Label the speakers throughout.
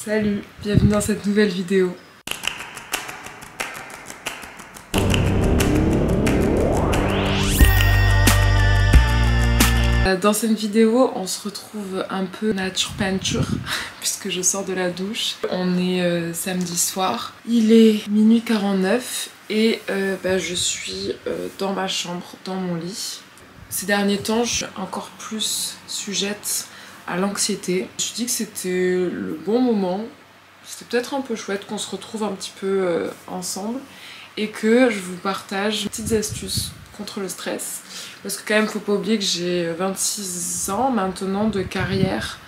Speaker 1: Salut, bienvenue dans cette nouvelle vidéo. Dans cette vidéo, on se retrouve un peu nature peinture puisque je sors de la douche. On est samedi soir, il est minuit 49 et je suis dans ma chambre, dans mon lit. Ces derniers temps, je suis encore plus sujette à l'anxiété. Je me suis dit que c'était le bon moment, c'était peut-être un peu chouette qu'on se retrouve un petit peu ensemble et que je vous partage des petites astuces contre le stress. Parce que quand même, faut pas oublier que j'ai 26 ans maintenant de carrière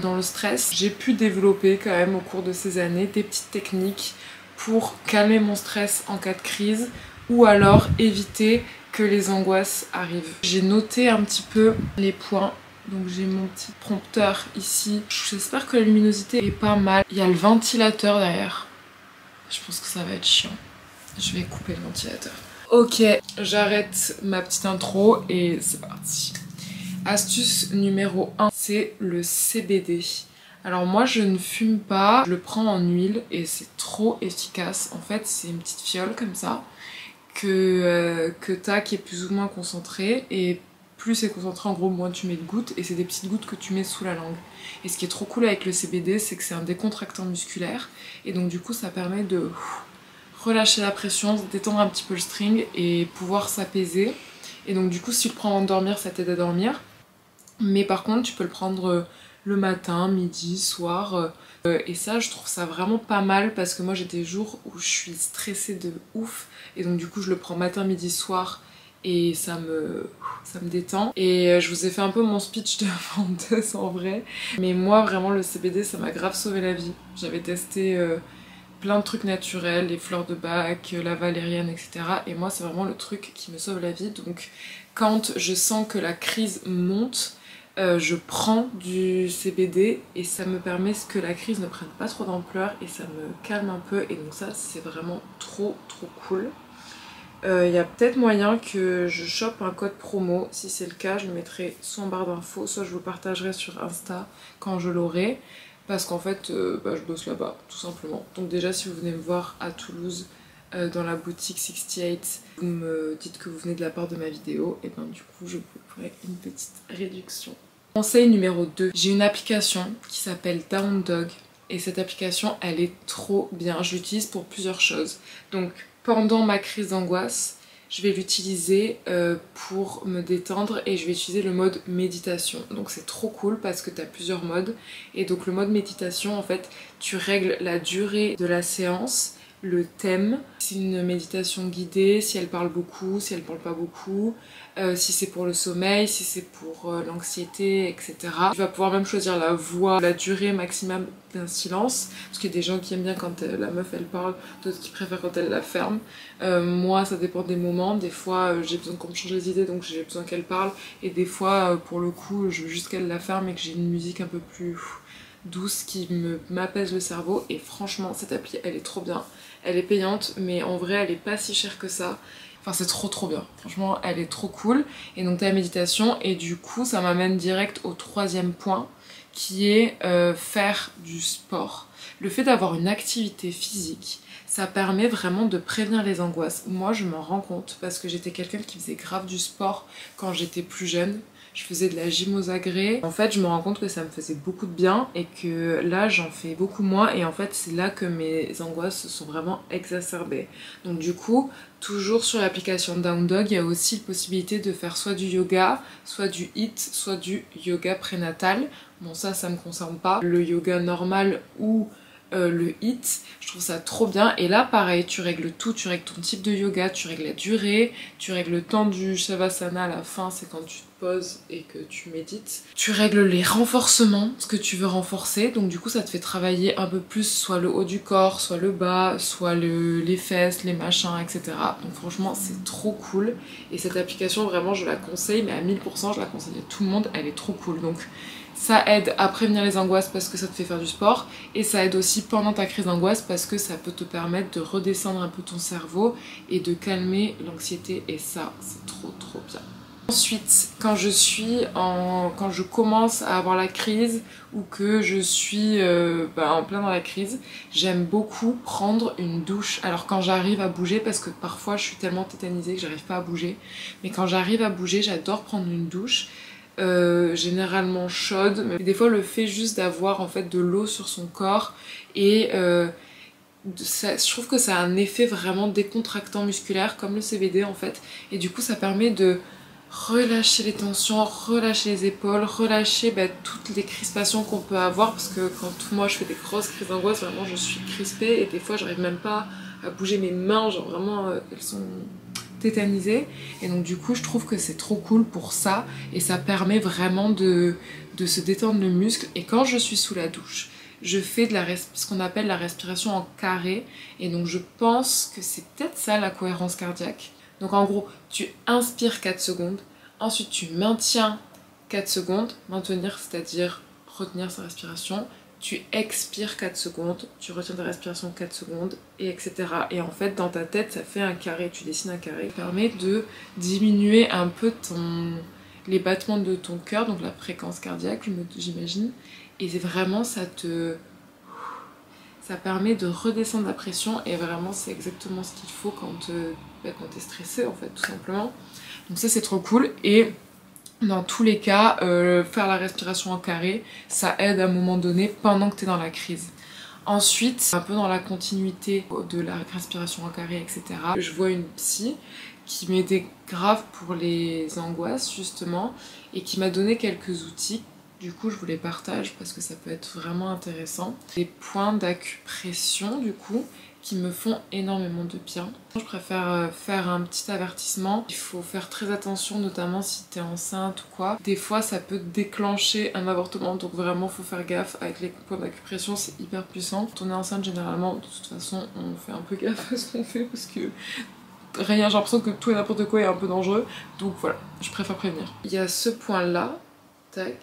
Speaker 1: dans le stress. J'ai pu développer quand même au cours de ces années des petites techniques pour calmer mon stress en cas de crise ou alors éviter que les angoisses arrivent. J'ai noté un petit peu les points. Donc j'ai mon petit prompteur ici. J'espère que la luminosité est pas mal. Il y a le ventilateur derrière. Je pense que ça va être chiant. Je vais couper le ventilateur. Ok, j'arrête ma petite intro et c'est parti. Astuce numéro 1, c'est le CBD. Alors moi je ne fume pas, je le prends en huile et c'est trop efficace. En fait c'est une petite fiole comme ça que t'as qui est plus ou moins concentrée et plus c'est concentré, en gros, moins tu mets de gouttes et c'est des petites gouttes que tu mets sous la langue. Et ce qui est trop cool avec le CBD, c'est que c'est un décontractant musculaire et donc du coup ça permet de relâcher la pression, détendre un petit peu le string et pouvoir s'apaiser. Et donc du coup si tu le prends avant de dormir, ça t'aide à dormir. Mais par contre tu peux le prendre le matin, midi, soir. Et ça je trouve ça vraiment pas mal parce que moi j'ai des jours où je suis stressée de ouf. Et donc du coup je le prends matin, midi, soir. Et ça me détend. Et je vous ai fait un peu mon speech de vendeuse en vrai. Mais moi vraiment le CBD ça m'a grave sauvé la vie. J'avais testé plein de trucs naturels, les fleurs de bac, la valériane, etc. Et moi c'est vraiment le truc qui me sauve la vie. Donc quand je sens que la crise monte, je prends du CBD et ça me permet que la crise ne prenne pas trop d'ampleur et ça me calme un peu. Et donc ça c'est vraiment trop cool. Y a peut-être moyen que je chope un code promo. Si c'est le cas, je le mettrai soit en barre d'infos, soit je vous le partagerai sur Insta quand je l'aurai. Parce qu'en fait, je bosse là-bas, tout simplement. Donc déjà, si vous venez me voir à Toulouse, dans la boutique 68, vous me dites que vous venez de la part de ma vidéo, et ben du coup, je vous ferai une petite réduction. Conseil numéro 2. J'ai une application qui s'appelle Down Dog. Et cette application, elle est trop bien. Je l'utilise pour plusieurs choses. Donc, pendant ma crise d'angoisse, je vais l'utiliser pour me détendre et je vais utiliser le mode méditation. Donc c'est trop cool parce que tu as plusieurs modes. Et donc le mode méditation, en fait, tu règles la durée de la séance, le thème, si c'est une méditation guidée, si elle parle beaucoup, si elle parle pas beaucoup, si c'est pour le sommeil, si c'est pour l'anxiété, etc. Tu vas pouvoir même choisir la voix, la durée maximum d'un silence, parce qu'il y a des gens qui aiment bien quand la meuf elle parle, d'autres qui préfèrent quand elle la ferme. Moi ça dépend des moments, des fois j'ai besoin qu'on me change les idées donc j'ai besoin qu'elle parle, et des fois pour le coup je veux juste qu'elle la ferme et que j'ai une musique un peu plus douce qui m'apaise le cerveau. Et franchement cette appli elle est trop bien, elle est payante mais en vrai elle est pas si chère que ça. Enfin c'est trop bien, franchement elle est trop cool. Et donc t'as la méditation et du coup ça m'amène direct au troisième point qui est faire du sport. Le fait d'avoir une activité physique, ça permet vraiment de prévenir les angoisses. Moi je m'en rends compte parce que j'étais quelqu'un qui faisait grave du sport quand j'étais plus jeune. Je faisais de la gym aux agrès. En fait, je me rends compte que ça me faisait beaucoup de bien et que là, j'en fais beaucoup moins. Et en fait, c'est là que mes angoisses se sont vraiment exacerbées. Donc du coup, toujours sur l'application Down Dog, il y a aussi la possibilité de faire soit du yoga, soit du HIIT, soit du yoga prénatal. Bon, ça me concerne pas. Le yoga normal ou le HIIT, je trouve ça trop bien. Et là pareil, tu règles tout, tu règles ton type de yoga, tu règles la durée, tu règles le temps du shavasana à la fin, c'est quand tu te poses et que tu médites. Tu règles les renforcements, ce que tu veux renforcer, donc du coup ça te fait travailler un peu plus soit le haut du corps, soit le bas, soit les fesses, les machins, etc. Donc franchement c'est trop cool. Et cette application vraiment je la conseille, mais à 1000% je la conseille à tout le monde, elle est trop cool. Donc ça aide à prévenir les angoisses parce que ça te fait faire du sport, et ça aide aussi pendant ta crise d'angoisse parce que ça peut te permettre de redescendre un peu ton cerveau et de calmer l'anxiété, et ça c'est trop bien. Ensuite, quand je commence à avoir la crise ou que je suis en plein dans la crise, j'aime beaucoup prendre une douche. Alors quand j'arrive à bouger, parce que parfois je suis tellement tétanisée que j'arrive pas à bouger, mais quand j'arrive à bouger, j'adore prendre une douche. Généralement chaude, mais des fois le fait juste d'avoir en fait de l'eau sur son corps et je trouve que ça a un effet vraiment décontractant musculaire comme le CBD en fait, et du coup ça permet de relâcher les tensions, relâcher les épaules, relâcher toutes les crispations qu'on peut avoir, parce que quand moi je fais des grosses crises d'angoisse, vraiment je suis crispée et des fois j'arrive même pas à bouger mes mains, genre vraiment elles sont tétanisées, et donc du coup je trouve que c'est trop cool pour ça et ça permet vraiment de se détendre le muscle. Et quand je suis sous la douche, je fais ce qu'on appelle la respiration en carré, et donc je pense que c'est peut-être ça la cohérence cardiaque. Donc en gros, tu inspires 4 secondes, ensuite tu maintiens 4 secondes, maintenir c'est-à-dire retenir sa respiration, tu expires 4 secondes, tu retiens ta respiration 4 secondes, et etc. Et en fait, dans ta tête, ça fait un carré, tu dessines un carré. Ça permet de diminuer un peu les battements de ton cœur, donc la fréquence cardiaque, j'imagine. Et c'est vraiment, ça permet de redescendre la pression, et vraiment c'est exactement ce qu'il faut quand t'es stressé en fait, tout simplement. Donc ça c'est trop cool, et dans tous les cas, faire la respiration en carré, ça aide à un moment donné pendant que t'es dans la crise. Ensuite, un peu dans la continuité de la respiration en carré, etc. Je vois une psy qui m'aidait grave pour les angoisses justement, et qui m'a donné quelques outils. Du coup, je vous les partage parce que ça peut être vraiment intéressant. Des points d'acupression, du coup, qui me font énormément de bien. Je préfère faire un petit avertissement. Il faut faire très attention, notamment si t'es enceinte ou quoi. Des fois, ça peut déclencher un avortement, donc vraiment, faut faire gaffe avec les points d'acupression, c'est hyper puissant. Quand on est enceinte, généralement, de toute façon, on fait un peu gaffe à ce qu'on fait parce que rien, j'ai l'impression que tout et n'importe quoi est un peu dangereux. Donc voilà, je préfère prévenir. Il y a ce point-là, tac.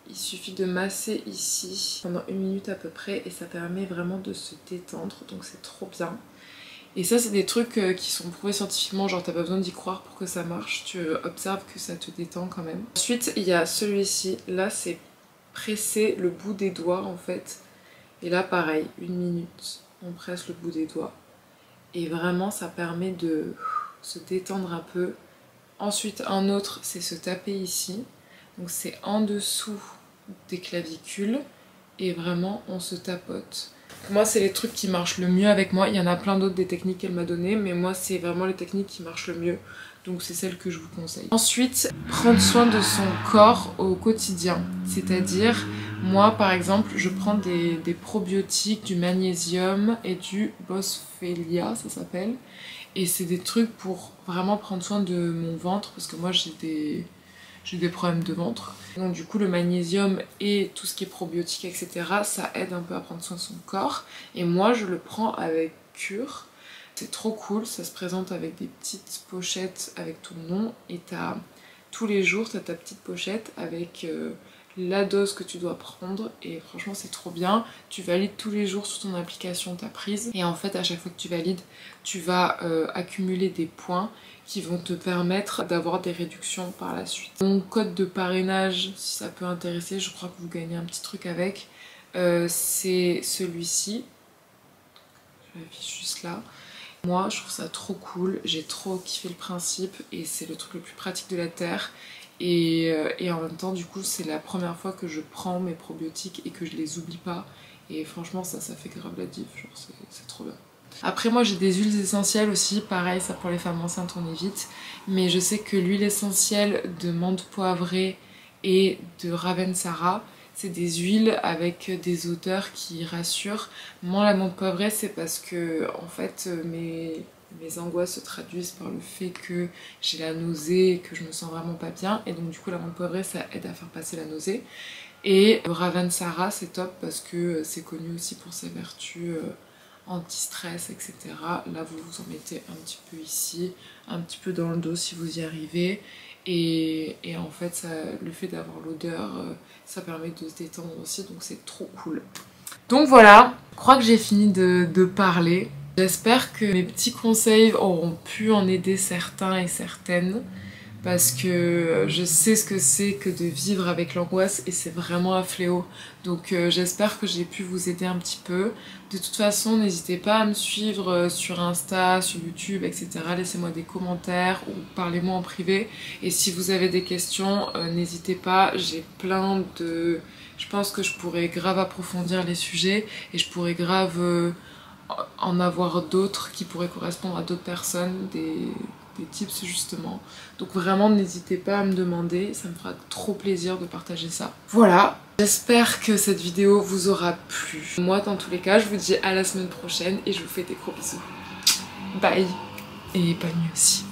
Speaker 1: Il suffit de masser ici pendant 1 minute à peu près, et ça permet vraiment de se détendre, donc c'est trop bien. Et ça c'est des trucs qui sont prouvés scientifiquement, genre t'as pas besoin d'y croire pour que ça marche, tu observes que ça te détend quand même. Ensuite il y a celui-ci, là c'est presser le bout des doigts en fait, et là pareil, 1 minute, on presse le bout des doigts, et vraiment ça permet de se détendre un peu. Ensuite un autre, c'est se taper ici. Donc c'est en dessous des clavicules, et vraiment on se tapote. Moi c'est les trucs qui marchent le mieux avec moi. Il y en a plein d'autres des techniques qu'elle m'a données, mais moi c'est vraiment les techniques qui marchent le mieux. Donc c'est celles que je vous conseille. Ensuite, prendre soin de son corps au quotidien. C'est-à-dire, moi par exemple, je prends des probiotiques, du magnésium et du Boswellia, ça s'appelle. Et c'est des trucs pour vraiment prendre soin de mon ventre, parce que moi j'ai des problèmes de ventre. Donc du coup le magnésium et tout ce qui est probiotique, etc., ça aide un peu à prendre soin de son corps. Et moi je le prends avec Cure. C'est trop cool, ça se présente avec des petites pochettes avec ton nom, et tous les jours t'as ta petite pochette avec la dose que tu dois prendre, et franchement c'est trop bien. Tu valides tous les jours sur ton application ta prise, et en fait à chaque fois que tu valides, tu vas accumuler des points qui vont te permettre d'avoir des réductions par la suite. Mon code de parrainage, si ça peut intéresser, je crois que vous gagnez un petit truc avec, c'est celui-ci. Je l'affiche juste là. Moi je trouve ça trop cool, j'ai trop kiffé le principe, et c'est le truc le plus pratique de la terre. Et en même temps du coup c'est la première fois que je prends mes probiotiques et que je les oublie pas, et franchement ça fait grave la diff, genre c'est trop bien. Après moi j'ai des huiles essentielles aussi, pareil ça pour les femmes enceintes on évite, mais je sais que l'huile essentielle de menthe poivrée et de Ravensara, c'est des huiles avec des odeurs qui rassurent. Moi la menthe poivrée c'est parce que en fait mes angoisses se traduisent par le fait que j'ai la nausée et que je me sens vraiment pas bien, et donc du coup la menthe poivrée ça aide à faire passer la nausée. Et Ravensara c'est top parce que c'est connu aussi pour ses vertus anti-stress, etc. Là vous en mettez un petit peu ici, un petit peu dans le dos si vous y arrivez, et en fait le fait d'avoir l'odeur ça permet de se détendre aussi, donc c'est trop cool. Donc voilà, je crois que j'ai fini de parler. J'espère que mes petits conseils auront pu en aider certains et certaines. parce que je sais ce que c'est que de vivre avec l'angoisse et c'est vraiment un fléau. Donc j'espère que j'ai pu vous aider un petit peu. De toute façon, n'hésitez pas à me suivre sur Insta, sur YouTube, etc. Laissez-moi des commentaires ou parlez-moi en privé. Et si vous avez des questions, n'hésitez pas, j'ai plein de... Je pense que je pourrais grave approfondir les sujets et je pourrais grave en avoir d'autres qui pourraient correspondre à d'autres personnes, des tips justement. Donc vraiment n'hésitez pas à me demander, ça me fera trop plaisir de partager ça. Voilà, j'espère que cette vidéo vous aura plu. Moi dans tous les cas, je vous dis à la semaine prochaine et je vous fais des gros bisous. Bye. Et bonne nuit aussi.